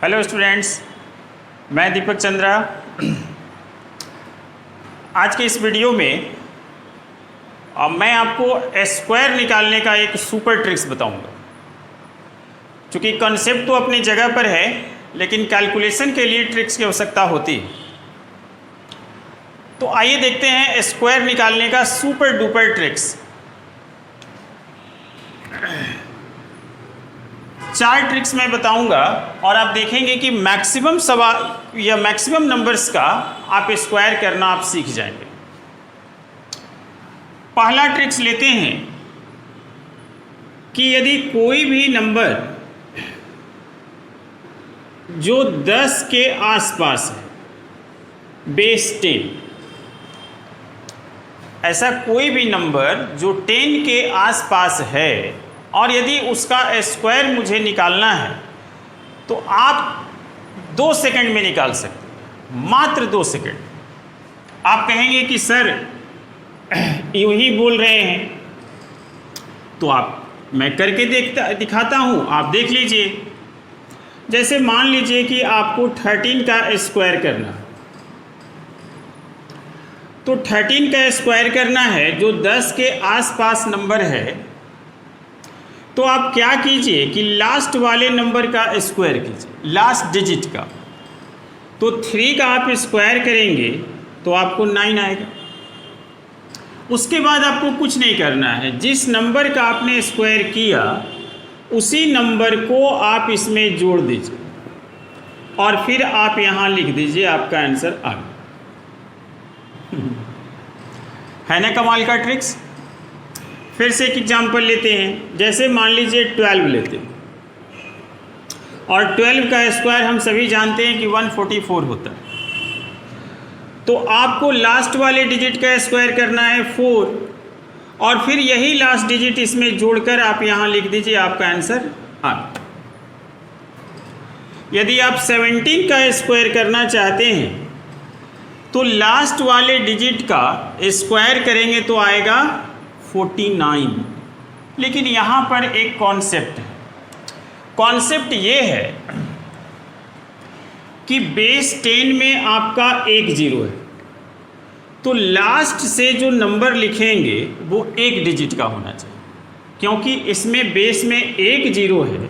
Hello students, मैं दीपक चंद्रा। आज के इस वीडियो में मैं आपको स्क्वायर निकालने का एक सुपर ट्रिक्स बताऊंगा। क्योंकि कॉन्सेप्ट तो अपनी जगह पर है, लेकिन कैलकुलेशन के लिए ट्रिक्स की आवश्यकता होती है। तो आइए देखते हैं स्क्वायर निकालने का सुपर डुपर ट्रिक्स। 4 ट्रिक्स मैं बताऊंगा और आप देखेंगे कि मैक्सिमम सवाल या मैक्सिमम नंबर्स का आप स्क्वायर करना आप सीख जाएंगे। पहला ट्रिक्स लेते हैं कि यदि कोई भी नंबर जो 10 के आसपास है, बेस 10, ऐसा कोई भी नंबर जो 10 के आसपास है और यदि उसका स्क्वायर मुझे निकालना है तो आप 2 सेकंड में निकाल सकते हैं, मात्र 2 सेकंड। आप कहेंगे कि सर यूं ही बोल रहे हैं, तो मैं करके दिखाता हूं, आप देख लीजिए। जैसे मान लीजिए कि आपको 13 का स्क्वायर करना है, तो 13 का स्क्वायर करना है जो 10 के आसपास नंबर है। तो आप क्या कीजिए कि लास्ट वाले नंबर का स्क्वायर कीजिए, लास्ट डिजिट का। तो 3 का आप स्क्वायर करेंगे तो आपको 9 आएगा। उसके बाद आपको कुछ नहीं करना है, जिस नंबर का आपने स्क्वायर किया उसी नंबर को आप इसमें जोड़ दीजिए और फिर आप यहाँ लिख दीजिए, आपका आंसर आ गया। है ना कमाल का ट्रिक्स। फिर से एक एग्जांपल लेते हैं। जैसे मान लीजिए 12 लेते हैं और 12 का स्क्वायर हम सभी जानते हैं कि 144 होता है। तो आपको लास्ट वाले डिजिट का स्क्वायर करना है 4 और फिर यही लास्ट डिजिट इसमें जोड़कर आप यहाँ लिख दीजिए, आपका आंसर आ गया। यदि आप 17 का स्क्वायर करना चाहते हैं तो लास्ट वाले डिजिट का स्क्वायर करेंगे तो आएगा 49। लेकिन यहाँ पर एक कॉन्सेप्ट है। कॉन्सेप्ट ये है कि बेस 10 में आपका 1 0 है, तो लास्ट से जो नंबर लिखेंगे वो 1 डिजिट का होना चाहिए। क्योंकि इसमें बेस में 1 0 है,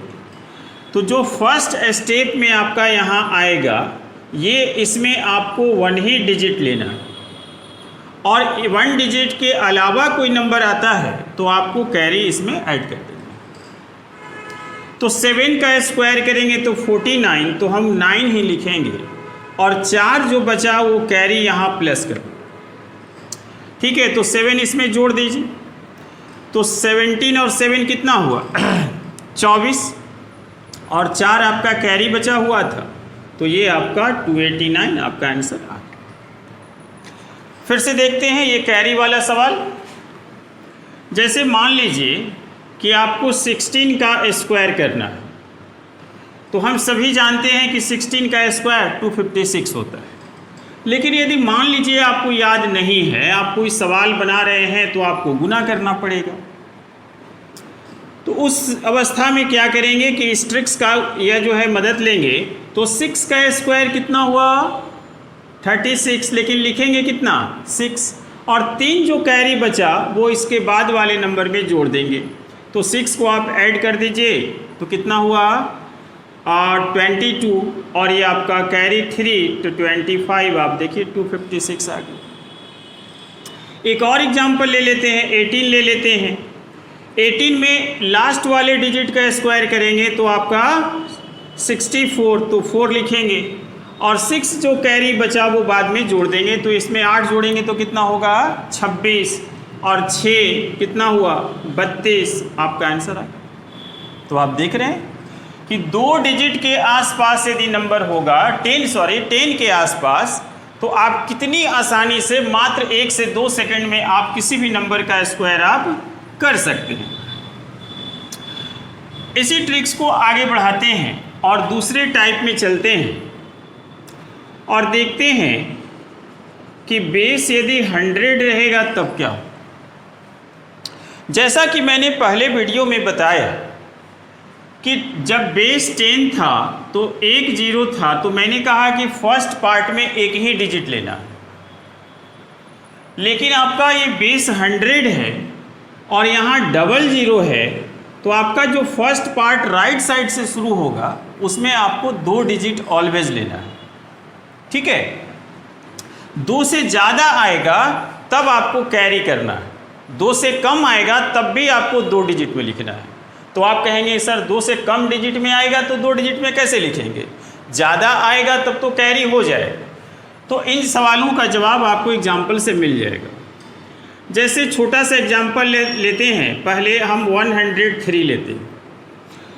तो जो फर्स्ट स्टेप में आपका यहाँ आएगा ये इसमें आपको 1 ही डिजिट लेना है। और 1 डिजिट के अलावा कोई नंबर आता है तो आपको कैरी इसमें ऐड कर देंगे। तो 7 का स्क्वायर करेंगे तो 49, तो हम 9 ही लिखेंगे और 4 जो बचा वो कैरी यहाँ प्लस कर। ठीक है, तो 7 इसमें जोड़ दीजिए। तो 17 और 7 कितना हुआ 24 और 4 आपका कैरी बचा हुआ था, तो ये आपका 289 आपका आंसर आ गया। फिर से देखते हैं ये कैरी वाला सवाल। जैसे मान लीजिए कि आपको 16 का स्क्वायर करना है, तो हम सभी जानते हैं कि 16 का स्क्वायर 256 होता है। लेकिन यदि मान लीजिए आपको याद नहीं है, आप कोई सवाल बना रहे हैं, तो आपको गुना करना पड़ेगा। तो उस अवस्था में क्या करेंगे कि इस ट्रिक्स का यह जो है मदद लेंगे। तो 6 का स्क्वायर कितना हुआ 36, लेकिन लिखेंगे कितना 6, और 3 जो कैरी बचा वो इसके बाद वाले नंबर में जोड़ देंगे। तो 6 को आप ऐड कर दीजिए तो कितना हुआ 22, और ये आपका कैरी 3 तो 25। आप देखिए 256 आ गया। एक और एग्जांपल ले लेते हैं, 18 ले लेते हैं। 18 में लास्ट वाले डिजिट का स्क्वायर करेंगे तो आपका 64, तो 4 लिखेंगे और 6 जो कैरी बचा वो बाद में जोड़ देंगे। तो इसमें 8 जोड़ेंगे तो कितना होगा 26 और 6 कितना हुआ 32, आपका आंसर आ गया। तो आप देख रहे हैं कि 2 डिजिट के आसपास यदि नंबर होगा 10 के आसपास, तो आप कितनी आसानी से मात्र 1 से 2 सेकंड में आप किसी भी नंबर का स्क्वायर आप कर सकते हैं। इसी ट्रिक्स को आगे बढ़ाते हैं और दूसरे टाइप में चलते हैं और देखते हैं कि बेस यदि 100 रहेगा तब क्या हो। जैसा कि मैंने पहले वीडियो में बताया कि जब बेस 10 था तो 1 0 था, तो मैंने कहा कि फर्स्ट पार्ट में एक ही डिजिट लेना है। लेकिन आपका ये बेस 100 है और यहाँ डबल 0 है, तो आपका जो फर्स्ट पार्ट राइट साइड से शुरू होगा उसमें आपको 2 डिजिट ऑलवेज लेना है। ठीक है, 2 से ज़्यादा आएगा तब आपको कैरी करना है, 2 से कम आएगा तब भी आपको 2 डिजिट में लिखना है। तो आप कहेंगे सर 2 से कम डिजिट में आएगा तो 2 डिजिट में कैसे लिखेंगे, ज़्यादा आएगा तब तो कैरी हो जाएगा। तो इन सवालों का जवाब आपको एग्जाम्पल से मिल जाएगा। जैसे छोटा सा एग्जाम्पल लेते हैं, पहले हम 103 लेते हैं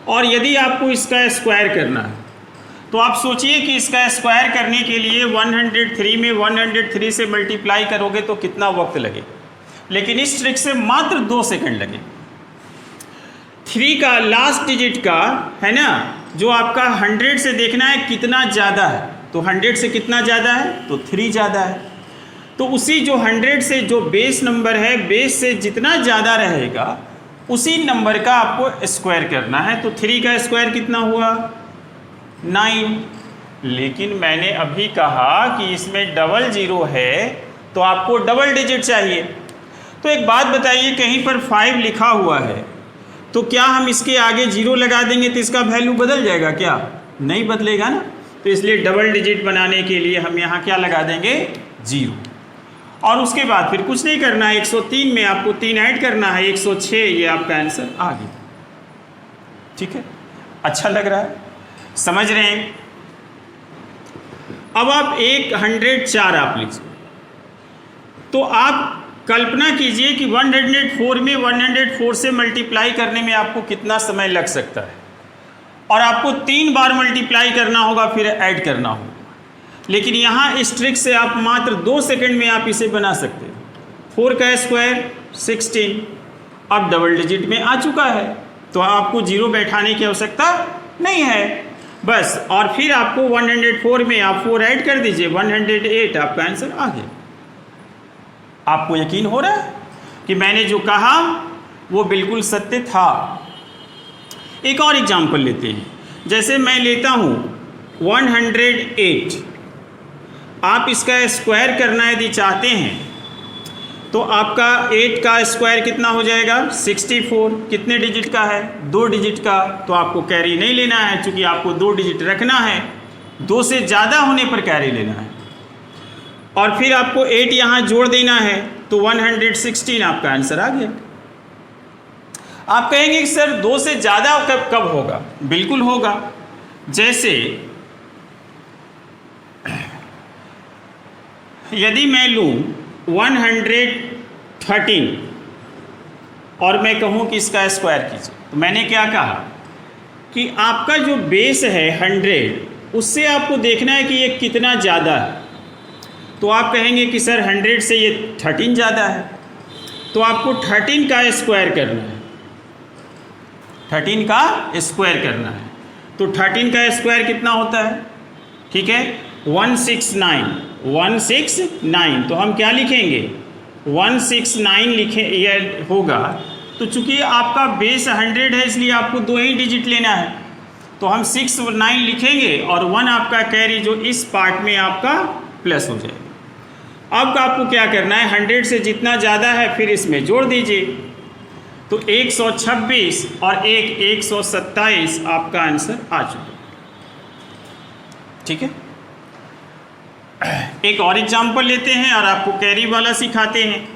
और यदि आपको इसका स्क्वायर करना है तो आप सोचिए कि इसका स्क्वायर करने के लिए 103 में 103 से मल्टीप्लाई करोगे तो कितना वक्त लगेगा, लेकिन इस ट्रिक से मात्र 2 सेकंड लगे। 3 का लास्ट डिजिट का है ना, जो आपका 100 से देखना है कितना ज़्यादा है, तो 100 से कितना ज़्यादा है तो 3 ज़्यादा है। तो उसी जो 100 से जो बेस नंबर है, बेस से जितना ज़्यादा रहेगा उसी नंबर का आपको स्क्वायर करना है। तो 3 का स्क्वायर कितना हुआ 9। लेकिन मैंने अभी कहा कि इसमें डबल 0 है तो आपको डबल डिजिट चाहिए। तो एक बात बताइए, कहीं पर 5 लिखा हुआ है तो क्या हम इसके आगे 0 लगा देंगे तो इसका वैल्यू बदल जाएगा क्या? नहीं बदलेगा ना। तो इसलिए डबल डिजिट बनाने के लिए हम यहाँ क्या लगा देंगे 0। और उसके बाद फिर कुछ नहीं करना है, 103 में आपको 3 ऐड करना है, 106, ये आपका आंसर आ गया। ठीक है, अच्छा लग रहा है, समझ रहे हैं। अब आप 104 आप लीजिए, तो आप कल्पना कीजिए कि 104 में 104 से मल्टीप्लाई करने में आपको कितना समय लग सकता है, और आपको 3 बार मल्टीप्लाई करना होगा फिर ऐड करना होगा। लेकिन यहाँ इस ट्रिक से आप मात्र 2 सेकंड में आप इसे बना सकते हैं। 4 का स्क्वायर 16, अब डबल डिजिट में आ चुका है तो आपको 0 बैठाने की आवश्यकता नहीं है बस। और फिर आपको 104 में आप 4 ऐड कर दीजिए, 108 आपका आंसर आ गया। आपको यकीन हो रहा है कि मैंने जो कहा वो बिल्कुल सत्य था। एक और एग्जाम्पल लेते हैं, जैसे मैं लेता हूँ 108, आप इसका स्क्वायर करना यदि चाहते हैं तो आपका 8 का स्क्वायर कितना हो जाएगा 64। कितने डिजिट का है 2 डिजिट का, तो आपको कैरी नहीं लेना है क्योंकि आपको 2 डिजिट रखना है, 2 से ज़्यादा होने पर कैरी लेना है। और फिर आपको 8 यहाँ जोड़ देना है तो 116 आपका आंसर आ गया। आप कहेंगे कि सर 2 से ज़्यादा कब होगा? बिल्कुल होगा। जैसे यदि मैं लूँ 113 और मैं कहूँ कि इसका स्क्वायर कीजिए, तो मैंने क्या कहा कि आपका जो बेस है 100, उससे आपको देखना है कि ये कितना ज़्यादा है। तो आप कहेंगे कि सर 100 से ये 13 ज़्यादा है, तो आपको 13 का स्क्वायर करना है, 13 का स्क्वायर करना है। तो 13 का स्क्वायर कितना होता है? ठीक है, 169। तो हम क्या लिखेंगे 169 लिखें, यह होगा। तो चूंकि आपका बेस 100 है इसलिए आपको 2 ही डिजिट लेना है, तो हम 69 लिखेंगे और 1 आपका कैरी जो इस पार्ट में आपका प्लस हो जाएगा। अब आपको क्या करना है, 100 से जितना ज़्यादा है फिर इसमें जोड़ दीजिए, तो 126 और 127 आपका आंसर आ चुका। ठीक है, एक और एग्जाम्पल लेते हैं और आपको कैरी वाला सिखाते हैं।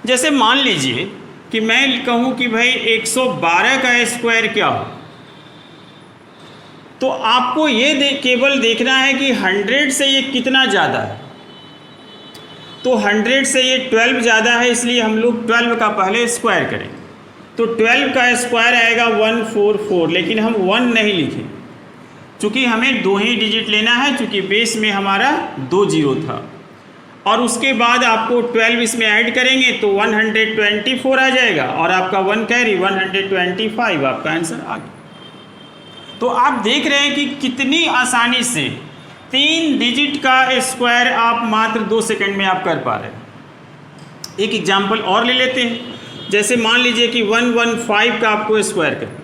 जैसे मान लीजिए कि मैं कहूँ कि भाई 112 का स्क्वायर क्या हो, तो आपको ये केवल देखना है कि 100 से ये कितना ज़्यादा है। तो 100 से ये 12 ज़्यादा है, इसलिए हम लोग 12 का पहले स्क्वायर करेंगे। तो 12 का स्क्वायर आएगा 144, लेकिन हम 1 नहीं लिखें चूँकि हमें 2 ही डिजिट लेना है, चूँकि बेस में हमारा 2 0 था। और उसके बाद आपको 12 इसमें ऐड करेंगे तो 124 आ जाएगा और आपका 1 कैरी 125 आपका आंसर आ गया। तो आप देख रहे हैं कि कितनी आसानी से 3 डिजिट का स्क्वायर आप मात्र 2 सेकंड में आप कर पा रहे हैं। एक एग्जाम्पल और ले लेते हैं, जैसे मान लीजिए कि 115 का आपको स्क्वायर करें,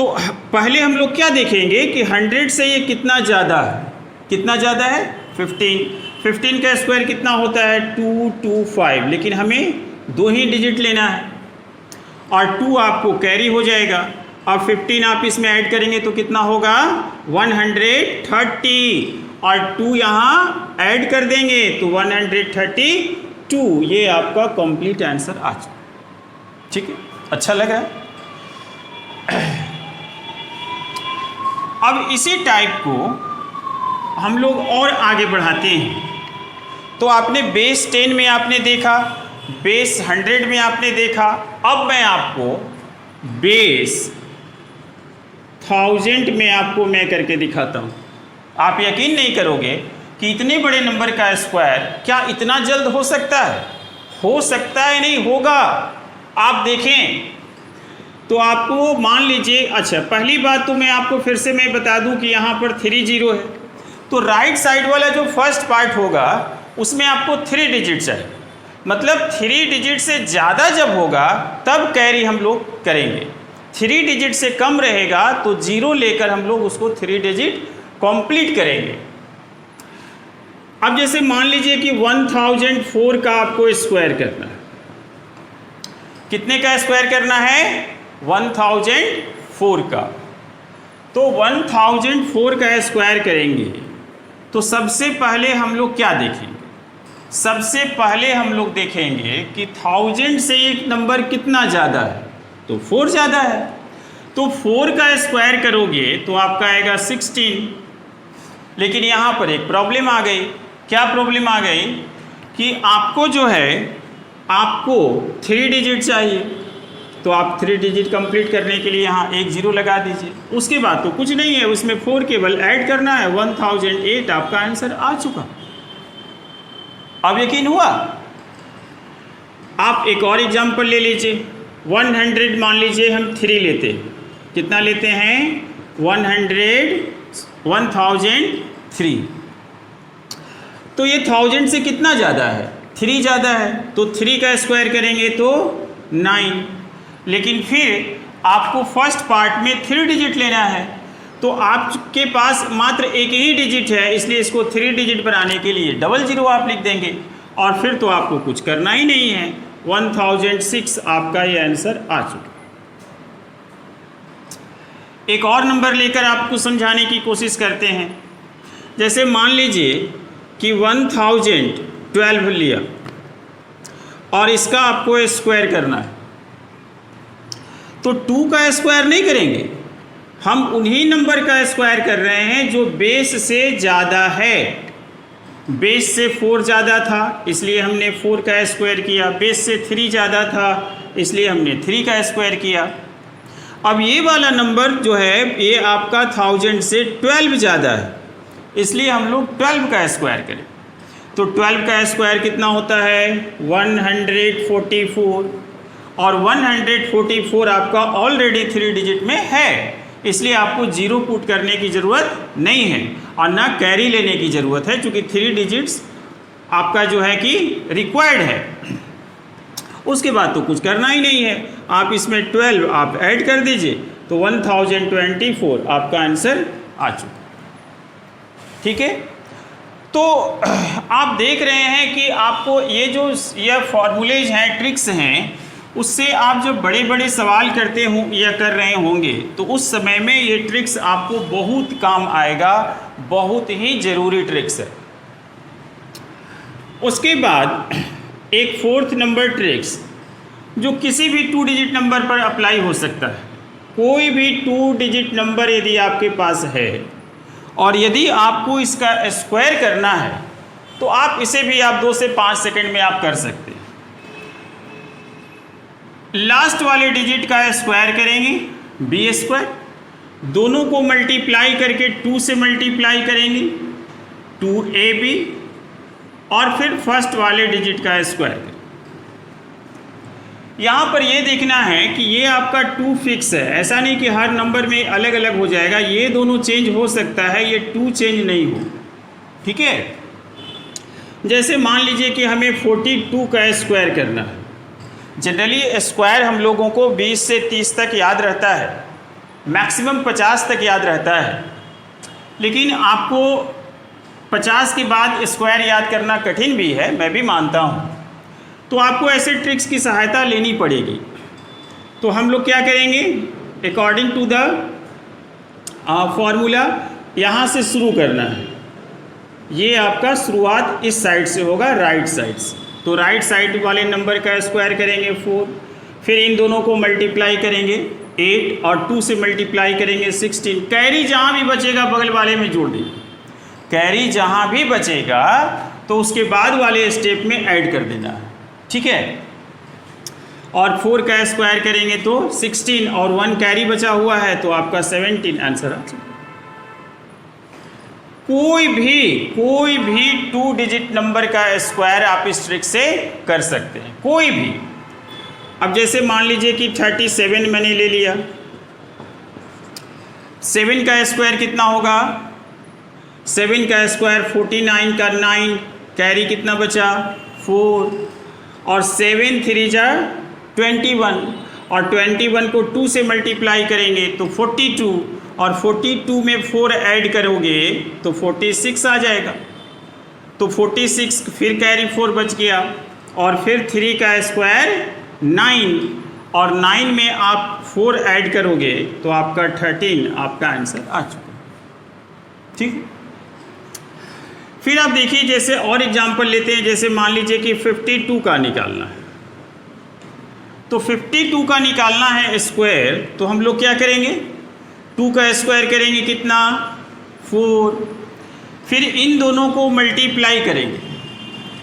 तो पहले हम लोग क्या देखेंगे कि 100 से ये कितना ज़्यादा है, कितना ज़्यादा है 15 का स्क्वायर कितना होता है 225, लेकिन हमें 2 ही डिजिट लेना है और 2 आपको कैरी हो जाएगा। अब 15 आप इसमें ऐड करेंगे तो कितना होगा 130 और 2 यहाँ ऐड कर देंगे तो 132। ये आपका कंप्लीट आंसर आ चुका। ठीक है, अच्छा लग रहा है। अब इसी टाइप को हम लोग और आगे बढ़ाते हैं। तो आपने बेस 10 में आपने देखा, बेस 100 में आपने देखा, अब मैं आपको बेस 1000 में आपको मैं करके दिखाता हूँ। आप यकीन नहीं करोगे कि इतने बड़े नंबर का स्क्वायर क्या इतना जल्द हो सकता है? हो सकता है, नहीं होगा। आप देखें तो आपको मान लीजिए, अच्छा पहली बात तो मैं आपको फिर से मैं बता दूं कि यहाँ पर 3 0 है, तो राइट साइड वाला जो फर्स्ट पार्ट होगा उसमें आपको 3 डिजिट चाहिए। मतलब 3 डिजिट से ज़्यादा जब होगा तब कैरी हम लोग करेंगे, 3 डिजिट से कम रहेगा तो 0 लेकर हम लोग उसको 3 डिजिट कंप्लीट करेंगे। अब जैसे मान लीजिए कि 1004 का आपको स्क्वायर करना है। कितने का स्क्वायर करना है? 1004 का। तो 1004 का स्क्वायर करेंगे तो सबसे पहले हम लोग क्या देखेंगे? सबसे पहले हम लोग देखेंगे कि 1000 से एक नंबर कितना ज़्यादा है, तो 4 ज़्यादा है। तो 4 का स्क्वायर करोगे तो आपका आएगा 16। लेकिन यहाँ पर एक प्रॉब्लम आ गई। क्या प्रॉब्लम आ गई? कि आपको जो है आपको 3 डिजिट चाहिए, तो आप 3 डिजिट कंप्लीट करने के लिए यहाँ 1 0 लगा दीजिए। उसके बाद तो कुछ नहीं है, उसमें 4 केवल ऐड करना है। 1008 आपका आंसर आ चुका। अब यकीन हुआ? आप एक और एग्जांपल ले लीजिए। 100 मान लीजिए हम 3 लेते हैं। कितना लेते हैं? 1003। तो ये 1000 से कितना ज़्यादा है? 3 ज़्यादा है। तो 3 का स्क्वायर करेंगे तो 9। लेकिन फिर आपको फर्स्ट पार्ट में 3 डिजिट लेना है, तो आपके पास मात्र एक ही डिजिट है, इसलिए इसको 3 डिजिट बनाने के लिए 00 आप लिख देंगे और फिर तो आपको कुछ करना ही नहीं है। 1006 आपका ये आंसर आ चुका। एक और नंबर लेकर आपको समझाने की कोशिश करते हैं। जैसे मान लीजिए कि 1012 लिया और इसका आपको स्क्वायर करना है, तो 2 का स्क्वायर नहीं करेंगे, हम उन्हीं नंबर का स्क्वायर कर रहे हैं जो बेस से ज़्यादा है। बेस से 4 ज़्यादा था इसलिए हमने 4 का स्क्वायर किया, बेस से 3 ज़्यादा था इसलिए हमने 3 का स्क्वायर किया। अब ये वाला नंबर जो है ये आपका 1000 से 12 ज़्यादा है, इसलिए हम लोग 12 का स्क्वायर करें। तो 12 का स्क्वायर कितना होता है? 144। और 144 आपका ऑलरेडी 3 डिजिट में है, इसलिए आपको 0 पुट करने की ज़रूरत नहीं है और ना कैरी लेने की ज़रूरत है, क्योंकि 3 डिजिट्स आपका जो है कि रिक्वायर्ड है। उसके बाद तो कुछ करना ही नहीं है। आप इसमें 12 आप ऐड कर दीजिए तो 1024 आपका आंसर आ चुका। ठीक है, तो आप देख रहे हैं कि आपको ये जो यह फॉर्मूलेज हैं, ट्रिक्स हैं, उससे आप जब बड़े बड़े सवाल करते हों या कर रहे होंगे तो उस समय में ये ट्रिक्स आपको बहुत काम आएगा, बहुत ही ज़रूरी ट्रिक्स है। उसके बाद एक 4th नंबर ट्रिक्स जो किसी भी 2 डिजिट नंबर पर अप्लाई हो सकता है। कोई भी 2 डिजिट नंबर यदि आपके पास है और यदि आपको इसका स्क्वायर करना है तो आप इसे भी आप 2 से 5 सेकंड में आप कर सकते हैं। लास्ट वाले डिजिट का स्क्वायर करेंगे बी स्क्वायर, दोनों को मल्टीप्लाई करके 2 से मल्टीप्लाई करेंगे 2ab और फिर फर्स्ट वाले डिजिट का स्क्वायर करें। यहाँ पर ये देखना है कि ये आपका 2 फिक्स है, ऐसा नहीं कि हर नंबर में अलग अलग हो जाएगा, ये दोनों चेंज हो सकता है, ये 2 चेंज नहीं हो। ठीक है, जैसे मान लीजिए कि हमें 42 का स्क्वायर करना है। जनरली स्क्वायर हम लोगों को 20 से 30 तक याद रहता है, मैक्सिमम 50 तक याद रहता है, लेकिन आपको 50 के बाद स्क्वायर याद करना कठिन भी है, मैं भी मानता हूँ। तो आपको ऐसे ट्रिक्स की सहायता लेनी पड़ेगी। तो हम लोग क्या करेंगे, अकॉर्डिंग टू द फॉर्मूला यहाँ से शुरू करना है। ये आपका शुरुआत इस साइड से होगा, राइट साइड से। तो राइट साइड वाले नंबर का स्क्वायर करेंगे 4, फिर इन दोनों को मल्टीप्लाई करेंगे 8 और 2 से मल्टीप्लाई करेंगे 16। कैरी जहाँ भी बचेगा बगल वाले में जोड़ देंगे, कैरी जहाँ भी बचेगा तो उसके बाद वाले स्टेप में ऐड कर देना है, ठीक है। और 4 का स्क्वायर करेंगे तो 16 और 1 कैरी बचा हुआ है तो आपका 17 आंसर आ जाएगा। कोई भी 2 डिजिट नंबर का स्क्वायर आप इस ट्रिक से कर सकते हैं, कोई भी। अब जैसे मान लीजिए कि 37 मैंने ले लिया, 7 का स्क्वायर कितना होगा, 7 का स्क्वायर 49 का 9, कैरी कितना बचा 4, और 7 3 जा 21, और 21 को 2 से मल्टीप्लाई करेंगे तो 42, और 42 में 4 ऐड करोगे तो 46 आ जाएगा। तो 46 फिर कैरी 4 बच गया, और फिर 3 का स्क्वायर 9, और 9 में आप 4 ऐड करोगे तो आपका 13 आपका आंसर आ चुका, ठीक। फिर आप देखिए, जैसे और एग्जांपल लेते हैं। जैसे मान लीजिए कि 52 का निकालना है, तो 52 का निकालना है स्क्वायर, तो हम लोग क्या करेंगे, 2 का स्क्वायर करेंगे कितना 4, फिर इन दोनों को मल्टीप्लाई करेंगे,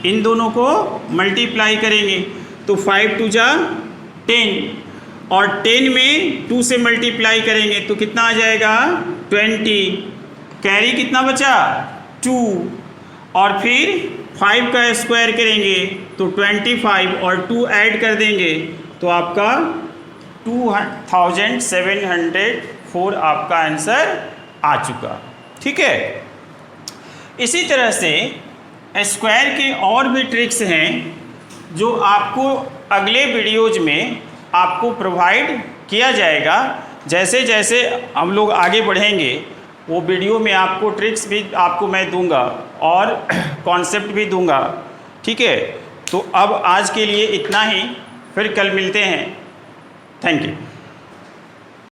इन दोनों को मल्टीप्लाई करेंगे तो 5 2 जा 10, और 10 में 2 से मल्टीप्लाई करेंगे तो कितना आ जाएगा 20, कैरी कितना बचा 2, और फिर 5 का स्क्वायर करेंगे तो 25, और 2 ऐड कर देंगे तो आपका 2704 आपका आंसर आ चुका, ठीक है। इसी तरह से स्क्वायर के और भी ट्रिक्स हैं जो आपको अगले वीडियोज में आपको प्रोवाइड किया जाएगा। जैसे जैसे हम लोग आगे बढ़ेंगे वो वीडियो में आपको ट्रिक्स भी आपको मैं दूंगा और कॉन्सेप्ट भी दूंगा, ठीक है। तो अब आज के लिए इतना ही, फिर कल मिलते हैं। Thank you.